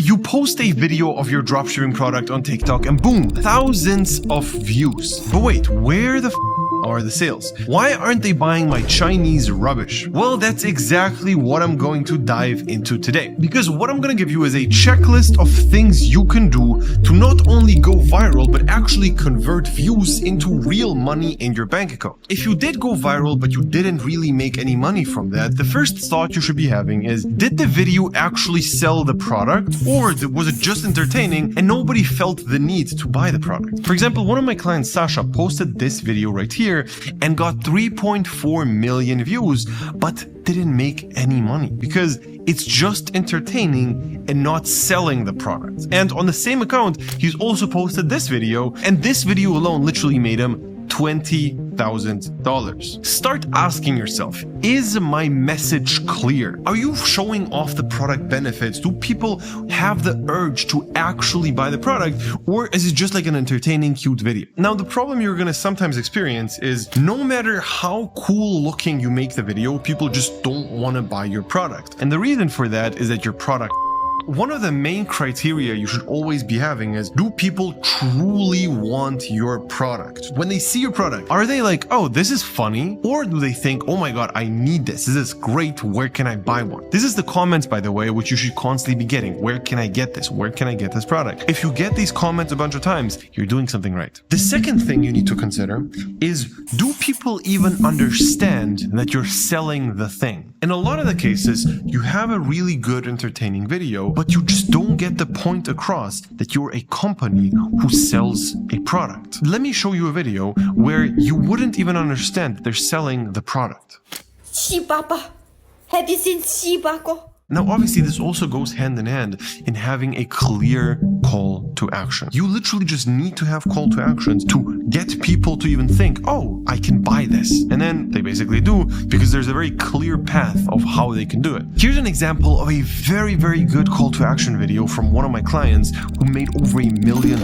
You post a video of your dropshipping product on TikTok and boom, thousands of views. But wait, where the are the sales? Why aren't they buying my Chinese rubbish? Well, that's exactly what I'm going to dive into today. Because what I'm going to give you is a checklist of things you can do to not only go viral, but actually convert views into real money in your bank account. If you did go viral, but you didn't really make any money from that, the first thought you should be having is, did the video actually sell the product? Or was it just entertaining and nobody felt the need to buy the product? For example, one of my clients, Sasha, posted this video right here and got 3.4 million views, but didn't make any money because it's just entertaining and not selling the product. And on the same account, he's also posted this video, and this video alone literally made him $20,000. Start asking yourself, is my message clear? Are you showing off the product benefits? Do people have the urge to actually buy the product, or is it just like an entertaining, cute video? Now, the problem you're going to sometimes experience is no matter how cool looking you make the video, people just don't want to buy your product. And the reason for that is that your product. One of the main criteria you should always be having is, do people truly want your product? When they see your product, are they like, oh, this is funny? Or do they think, oh my God, I need this. This is great. Where can I buy one? This is the comments, by the way, which you should constantly be getting. Where can I get this? Where can I get this product? If you get these comments a bunch of times, you're doing something right. The second thing you need to consider is, do people even understand that you're selling the thing? In a lot of the cases, you have a really good entertaining video, but you just don't get the point across that you're a company who sells a product. Let me show you a video where you wouldn't even understand that they're selling the product. Now, obviously, this also goes hand in hand in having a clear call to action. You literally just need to have call to actions to get people to even think, oh, I can buy this. And then they basically do, because there's a very clear path of how they can do it. Here's an example of a very, very good call to action video from one of my clients who made over $1 million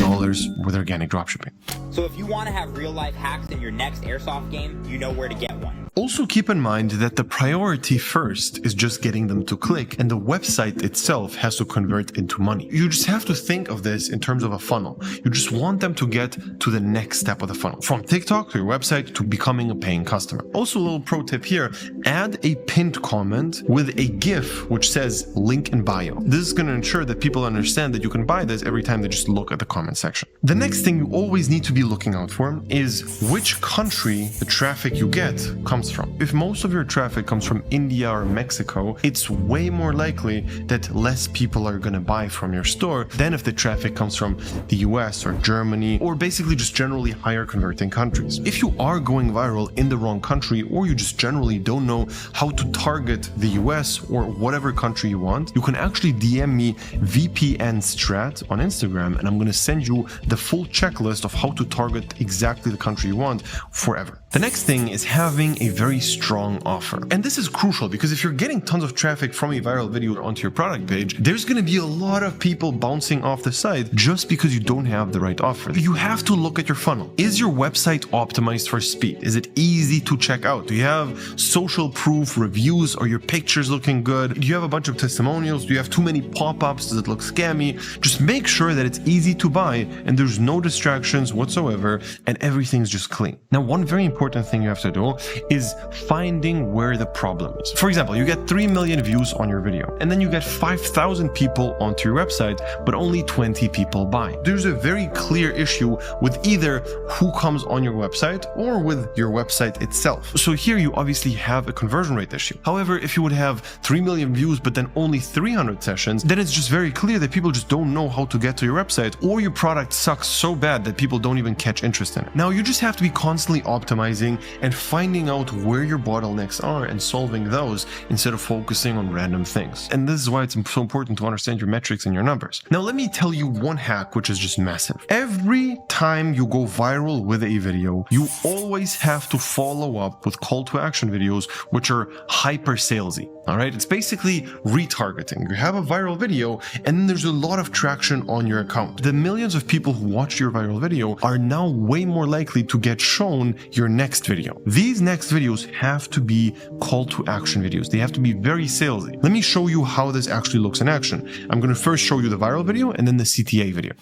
with organic dropshipping. So if you want to have real life hacks in your next airsoft game, you know where to get one. Also keep in mind that the priority first is just getting them to click, and the website itself has to convert into money. You just have to think of this in terms of a funnel. You just want them to get to the next step of the funnel, from TikTok to your website to becoming a paying customer. Also, a little pro tip here, add a pinned comment with a GIF which says link in bio. This is going to ensure that people understand that you can buy this every time they just look at the comment section. The next thing you always need to be looking out for is which country the traffic you get comes from. If most of your traffic comes from India or Mexico, it's way more likely that less people are going to buy from your store than if the traffic comes from the US or Germany, or basically just generally higher converting countries. If you are going viral in the wrong country, or you just generally don't know how to target the US or whatever country you want, you can actually DM me VPN Strat on Instagram, and I'm going to send you the full checklist of how to target exactly the country you want forever. The next thing is having a very strong offer. And this is crucial because if you're getting tons of traffic from a viral video onto your product page, there's going to be a lot of people bouncing off the site just because you don't have the right offer. You have to look at your funnel. Is your website optimized for speed? Is it easy to check out? Do you have social proof reviews? Are your pictures looking good? Do you have a bunch of testimonials? Do you have too many pop-ups? Does it look scammy? Just make sure that it's easy to buy and there's no distractions whatsoever and everything's just clean. Now, one very important thing you have to do is finding where the problem is. For example, you get 3 million views on your video and then you get 5,000 people onto your website, but only 20 people buy. There's a very clear issue with either who comes on your website or with your website itself. So here you obviously have a conversion rate issue. However, if you would have 3 million views, but then only 300 sessions, then it's just very clear that people just don't know how to get to your website, or your product sucks so bad that people don't even catch interest in it. Now, you just have to be constantly optimizing and finding out where your bottlenecks are and solving those instead of focusing on random things. And this is why it's so important to understand your metrics and your numbers. Now, let me tell you one hack which is just massive. Every time you go viral with a video, you always have to follow up with call to action videos which are hyper salesy. All right, it's basically retargeting. You have a viral video and then there's a lot of traction on your account. The millions of people who watched your viral video are now way more likely to get shown your next video. These next videos have to be call to action videos. They have to be very salesy. Let me show you how this actually looks in action. I'm going to first show you the viral video and then the CTA video.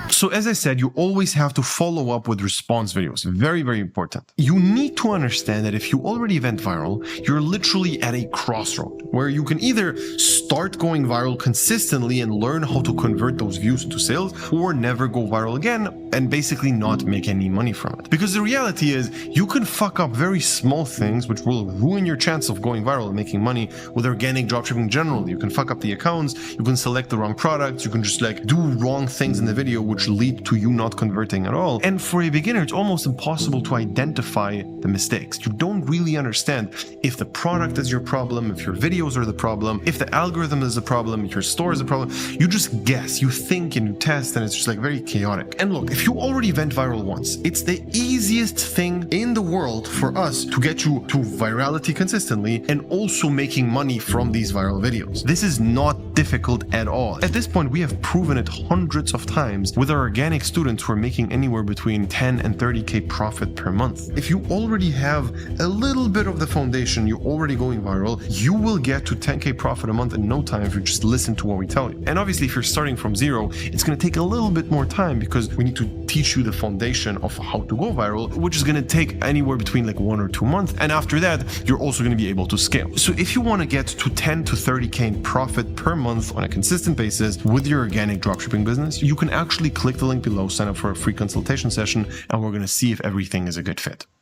So as I said, you always have to follow up with response videos. Very, very important. You need to understand that if you already went viral, you're literally at a crossroad where you can either start going viral consistently and learn how to convert those views into sales, or never go viral again and basically not make any money from it. Because the reality is you can fuck up very small things which will ruin your chance of going viral and making money with organic dropshipping generally. You can fuck up the accounts, you can select the wrong products, you can just do wrong things in the video which lead to you not converting at all. And for a beginner, it's almost impossible to identify the mistakes. You don't really understand if the product is your problem, if your videos are the problem, if the algorithm is the problem, if your store is the problem. You just guess, you think and you test, and it's just very chaotic. And look, if you already went viral once, it's the easiest thing in the world for us to get you to virality consistently and also making money from these viral videos. This is not difficult at all. At this point, we have proven it hundreds of times with our organic students who are making anywhere between 10 and 30k profit per month. If you already have a little bit of the foundation, you're already going viral, you will get to 10k profit a month in no time if you just listen to what we tell you. And obviously, if you're starting from zero, it's going to take a little bit more time because we need to teach you the foundation of how to go viral, which is going to take anywhere between 1 or 2 months. And after that, you're also going to be able to scale. So if you want to get to 10 to 30k in profit per month on a consistent basis with your organic dropshipping business, you can actually click the link below, sign up for a free consultation session, and we're going to see if everything is a good fit.